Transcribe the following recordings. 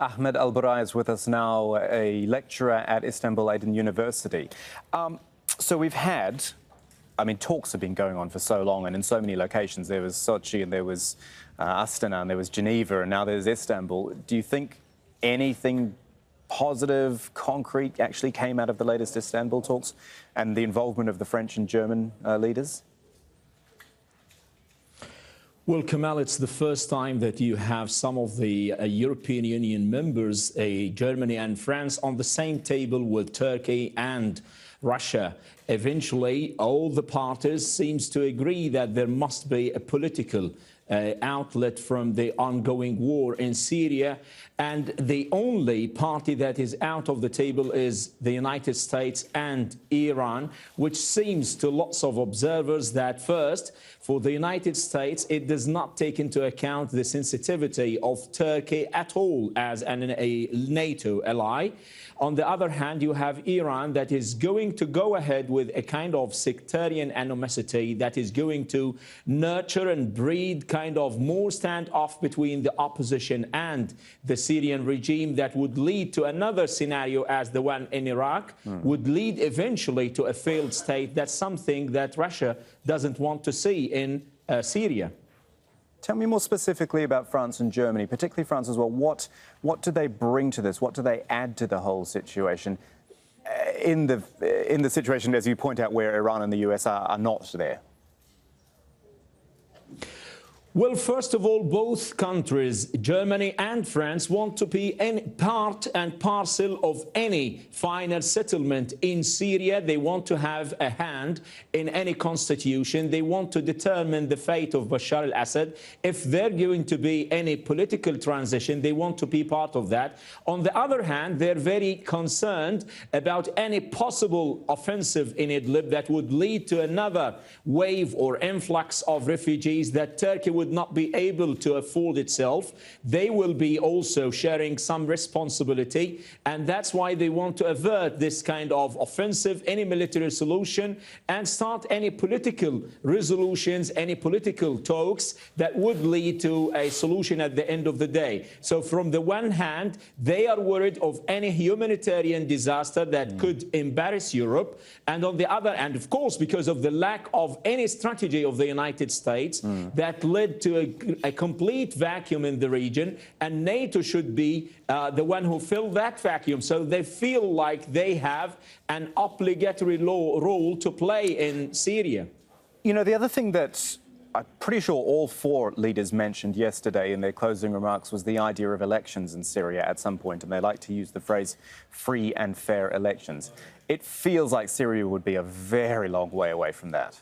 Ahmed Al-Barai is with us now, a lecturer at Istanbul University. So we've had, talks have been going on for so long and in so many locations. There was Sochi and there was Astana and there was Geneva and now there's Istanbul. Do you think anything positive, concrete actually came out of the latest Istanbul talks and the involvement of the French and German leaders? Well, Kamal, it's the first time that you have some of the European Union members, Germany and France, on the same table with Turkey and Russia. Eventually, all the parties seems to agree that there must be a political outlet from the ongoing war in Syria. And the only party that is out of the table is the United States and Iran, which seems to lots of observers that first, for the United States, it does not take into account the sensitivity of Turkey at all as a NATO ally. On the other hand, you have Iran that is going to go ahead with a kind of sectarian animosity that is going to nurture and breed kind of more standoff between the opposition and the Syrian regime that would lead to another scenario as the one in Iraq, would lead eventually to a failed state. That's something that Russia doesn't want to see in Syria. Tell me more specifically about France and Germany, particularly France as well. What do they bring to this? What do they add to the whole situation in the situation, as you point out, where Iran and the US are not there? Well, first of all, both countries, Germany and France, want to be part and parcel of any final settlement in Syria. They want to have a hand in any constitution. They want to determine the fate of Bashar al-Assad. If there going to be any political transition, they want to be part of that. On the other hand, they're very concerned about any possible offensive in Idlib that would lead to another wave or influx of refugees that Turkey would not be able to afford itself. They will be also sharing some responsibility, and that's why they want to avert this kind of offensive, any military solution, and start any political resolutions, any political talks that would lead to a solution at the end of the day. So from the one hand, they are worried of any humanitarian disaster that could embarrass Europe, and on the other hand, of course, because of the lack of any strategy of the United States that led to a complete vacuum in the region, and NATO should be the one who filled that vacuum. So they feel like they have an obligatory role to play in Syria. You know, the other thing that I'm pretty sure all four leaders mentioned yesterday in their closing remarks was the idea of elections in Syria at some point, and they like to use the phrase free and fair elections. It feels like Syria would be a very long way away from that.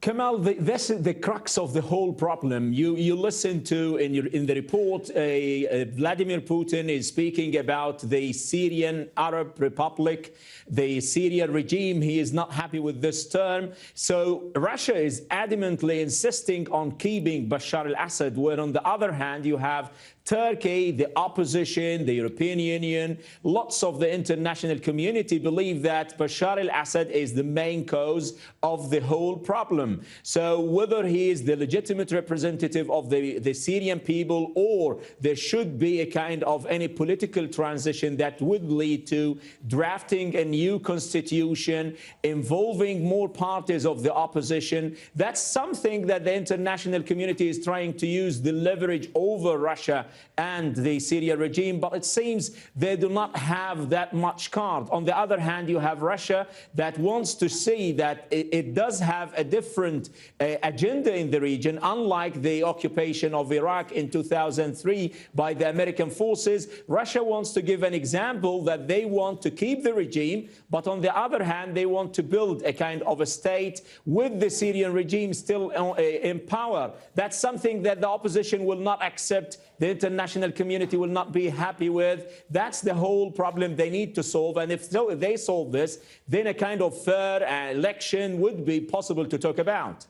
Kamal, this is the crux of the whole problem. You listen to, in the report, Vladimir Putin is speaking about the Syrian Arab Republic, the Syrian regime. He is not happy with this term. So Russia is adamantly insisting on keeping Bashar al-Assad, where on the other hand, you have Turkey, the opposition, the European Union, lots of the international community believe that Bashar al-Assad is the main cause of the whole problem. So whether he is the legitimate representative of the Syrian people, or there should be a kind of any political transition that would lead to drafting a new constitution involving more parties of the opposition, that's something that the international community is trying to use the leverage over Russia and the Syrian regime, but it seems they do not have that much card. On the other hand, you have Russia that wants to see that it does have a different agenda in the region, unlike the occupation of Iraq in 2003 by the American forces. Russia wants to give an example that they want to keep the regime, but on the other hand, they want to build a kind of a state with the Syrian regime still in power. That's something that the opposition will not accept. The international community will not be happy with. That's the whole problem they need to solve. And if they solve this, then a kind of fair election would be possible to talk about.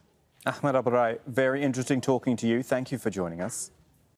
Ahmed Al-Barai, very interesting talking to you. Thank you for joining us.